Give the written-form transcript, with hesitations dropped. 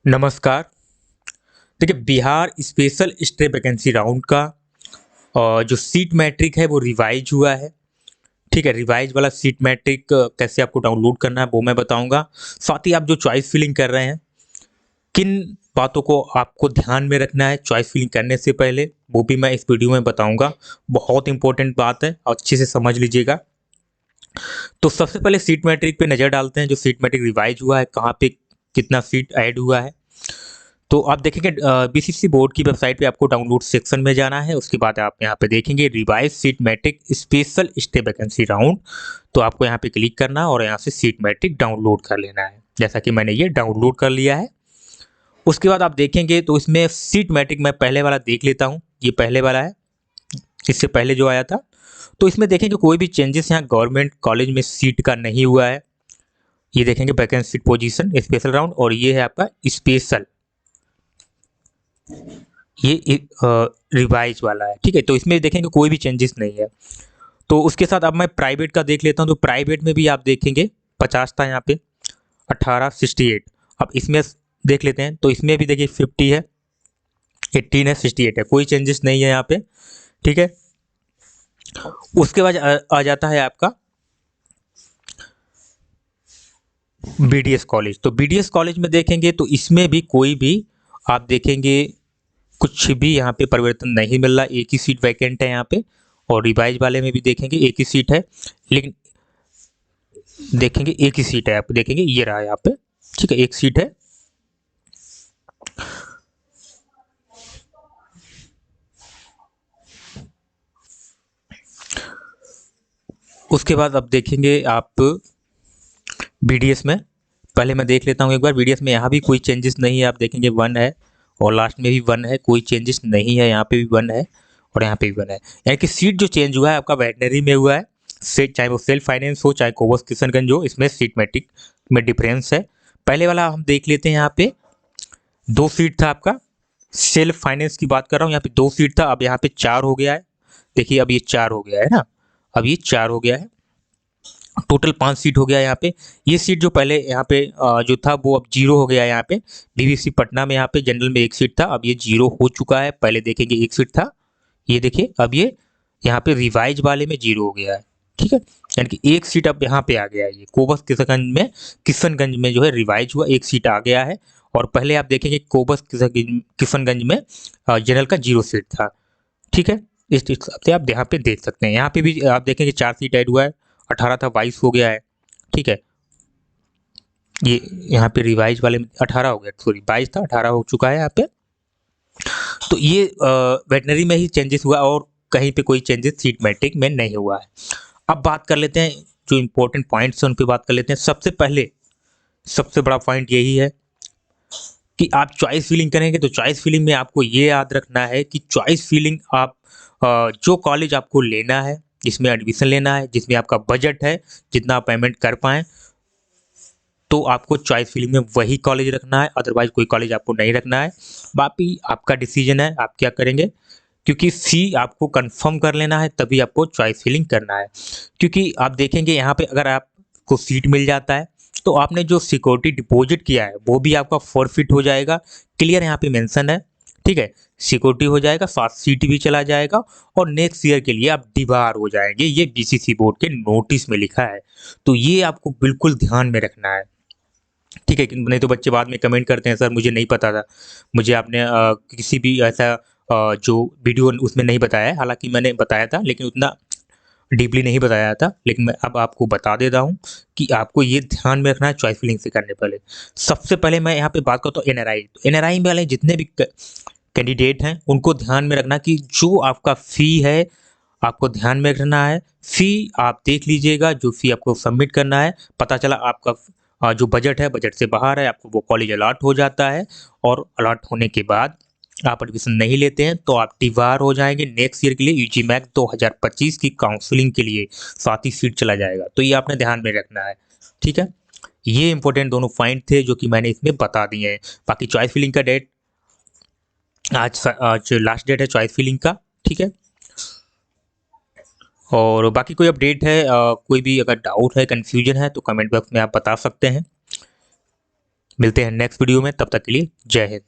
नमस्कार। देखिए, Bihar special stray vacancy round का जो सीट मैट्रिक है वो रिवाइज हुआ है। ठीक है, रिवाइज वाला सीट मैट्रिक कैसे आपको डाउनलोड करना है वो मैं बताऊंगा। साथ ही आप जो चॉइस फिलिंग कर रहे हैं, किन बातों को आपको ध्यान में रखना है चॉइस फिलिंग करने से पहले, वो भी मैं इस वीडियो में बताऊंगा। बहुत इंपॉर्टेंट बात है, अच्छे से समझ लीजिएगा। तो सबसे पहले सीट मैट्रिक पे नज़र डालते हैं। जो सीट मैट्रिक रिवाइज हुआ है, कहाँ पे कितना सीट ऐड हुआ है। तो आप देखेंगे बीसीसी बोर्ड की वेबसाइट पे आपको डाउनलोड सेक्शन में जाना है। उसके बाद आप यहाँ पे देखेंगे revise seat matrix special stray vacancy round. तो आपको यहाँ पे क्लिक करना है और यहाँ से सीट मैट्रिक डाउनलोड कर लेना है, जैसा कि मैंने ये डाउनलोड कर लिया है। उसके बाद आप देखेंगे तो इसमें सीट मैट्रिक मैं पहले वाला देख लेता हूँ। ये पहले वाला है, इससे पहले जो आया था। तो इसमें देखेंगे कोई भी चेंजेस यहाँ गवर्नमेंट कॉलेज में सीट का नहीं हुआ है। ये देखेंगे vacancy seat position special round, और ये है आपका स्पेशल, ये रिवाइज वाला है। ठीक है, तो इसमें देखेंगे कोई भी चेंजेस नहीं है। तो उसके साथ अब मैं प्राइवेट का देख लेता हूँ। तो प्राइवेट में भी आप देखेंगे 50 था यहाँ पे, 18, 68। अब इसमें देख लेते हैं, तो इसमें भी देखिए 50 है, 18 है, 68 है, कोई चेंजेस नहीं है यहाँ पे। ठीक है, उसके बाद आ जाता है आपका बीडीएस कॉलेज। तो बीडीएस कॉलेज में देखेंगे तो इसमें भी कोई भी आप देखेंगे कुछ भी यहाँ पे परिवर्तन नहीं मिल रहा। एक ही सीट वैकेंट है यहाँ पे, और रिवाइज वाले में भी देखेंगे एक ही सीट है। लेकिन देखेंगे एक ही सीट है, आप देखेंगे ये रहा यहाँ पे। ठीक है, एक सीट है। उसके बाद अब देखेंगे आप बीडीएस में, पहले मैं देख लेता हूँ एक बार। बीडीएस में यहाँ भी कोई चेंजेस नहीं है, आप देखेंगे 1 है, और लास्ट में भी 1 है, कोई चेंजेस नहीं है। यहाँ पे भी 1 है और यहाँ पे भी 1 है। यानी कि सीट जो चेंज हुआ है आपका वेटनरी में हुआ है। सीट चाहे वो सेल्फ फाइनेंस हो चाहे कोवस किशनगंज हो, इसमें सीट मैट्रिक में डिफरेंस है। पहले वाला हम देख लेते हैं। यहाँ पे 2 सीट था आपका, सेल्फ फाइनेंस की बात कर रहा हूँ। यहाँ पे 2 सीट था, अब यहाँ पे 4 हो गया है। देखिए अब ये 4 हो गया है ना, अब ये 4 हो गया है। टोटल 5 सीट हो गया यहाँ पे। ये सीट जो पहले यहाँ पे जो था वो अब 0 हो गया है यहाँ पे। बीबीसी पटना में यहाँ पे जनरल में 1 सीट था, अब ये 0 हो चुका है। पहले देखेंगे 1 सीट था, ये देखिए अब ये यहाँ पे रिवाइज वाले में 0 हो गया है। ठीक है, यानी कि 1 सीट अब यहाँ पे आ गया है। ये कोबस किशनगंज में जो है रिवाइज हुआ, 1 सीट आ गया है। और पहले आप देखेंगे कोबस किशनगंज में जनरल का 0 सीट था। ठीक है, इस हिसाब से आप यहाँ पे देख सकते हैं। यहाँ पे भी आप देखेंगे 4 सीट ऐड हुआ है, 18 था 22 हो गया है। ठीक है, ये यहाँ पे रिवाइज वाले में 18 हो गया, सॉरी 22 था 18 हो चुका है यहाँ पे। तो ये वेटनरी में ही चेंजेस हुआ, और कहीं पे कोई चेंजेस सीट मैट्रिक में नहीं हुआ है। अब बात कर लेते हैं जो इंपॉर्टेंट पॉइंट्स हैं उन पे बात कर लेते हैं। सबसे पहले सबसे बड़ा पॉइंट यही है कि आप चॉइस फिलिंग करेंगे तो चॉइस फिलिंग में आपको ये याद रखना है कि चॉइस फिलिंग आप जो कॉलेज आपको लेना है, जिसमें एडमिशन लेना है, जिसमें आपका बजट है, जितना आप पेमेंट कर पाएँ, तो आपको चॉइस फिलिंग में वही कॉलेज रखना है। अदरवाइज कोई कॉलेज आपको नहीं रखना है। बाकी आपका डिसीजन है, आप क्या करेंगे। क्योंकि सी आपको कंफर्म कर लेना है, तभी आपको चॉइस फिलिंग करना है। क्योंकि आप देखेंगे यहाँ पे अगर आपको सीट मिल जाता है तो आपने जो सिक्योरिटी डिपॉजिट किया है वो भी आपका फॉरफिट हो जाएगा। क्लियर यहाँ पे मेंशन है। ठीक है, सिक्योरिटी हो जाएगा, साथ सीट भी चला जाएगा, और नेक्स्ट ईयर के लिए आप डिबार हो जाएंगे। ये बीसीसी बोर्ड के नोटिस में लिखा है, तो ये आपको बिल्कुल ध्यान में रखना है। ठीक है, नहीं तो बच्चे बाद में कमेंट करते हैं, सर मुझे नहीं पता था, मुझे आपने किसी भी ऐसा जो वीडियो उसमें नहीं बताया है। हालांकि मैंने बताया था, लेकिन उतना डीपली नहीं बताया था। लेकिन मैं अब आपको बता देता हूँ कि आपको ये ध्यान में रखना है चॉइस फिलिंग से करने पहले। सबसे पहले मैं यहाँ पे बात करता हूँ एनआरआई। तो एनआरआई में वाले जितने भी कैंडिडेट हैं उनको ध्यान में रखना कि जो आपका फ़ी है आपको ध्यान में रखना है। फ़ी आप देख लीजिएगा, जो फ़ी आपको सबमिट करना है। पता चला आपका जो बजट है बजट से बाहर है, आपको वो कॉलेज अलॉट हो जाता है, और अलॉट होने के बाद आप एडमिशन नहीं लेते हैं तो आप डिबार हो जाएंगे। नेक्स्ट ईयर के लिए यूजी मैक 2025 की काउंसलिंग के लिए साथ ही सीट चला जाएगा। तो ये आपने ध्यान में रखना है। ठीक है, ये इंपॉर्टेंट दोनों पॉइंट थे जो कि मैंने इसमें बता दिए हैं। बाकी चॉइस फिलिंग का डेट आज लास्ट डेट है चॉइस फिलिंग का। ठीक है, और बाकी कोई अपडेट है, कोई भी अगर डाउट है, कन्फ्यूजन है, तो कमेंट बॉक्स में आप बता सकते हैं। मिलते हैं नेक्स्ट वीडियो में, तब तक के लिए जय हिंद।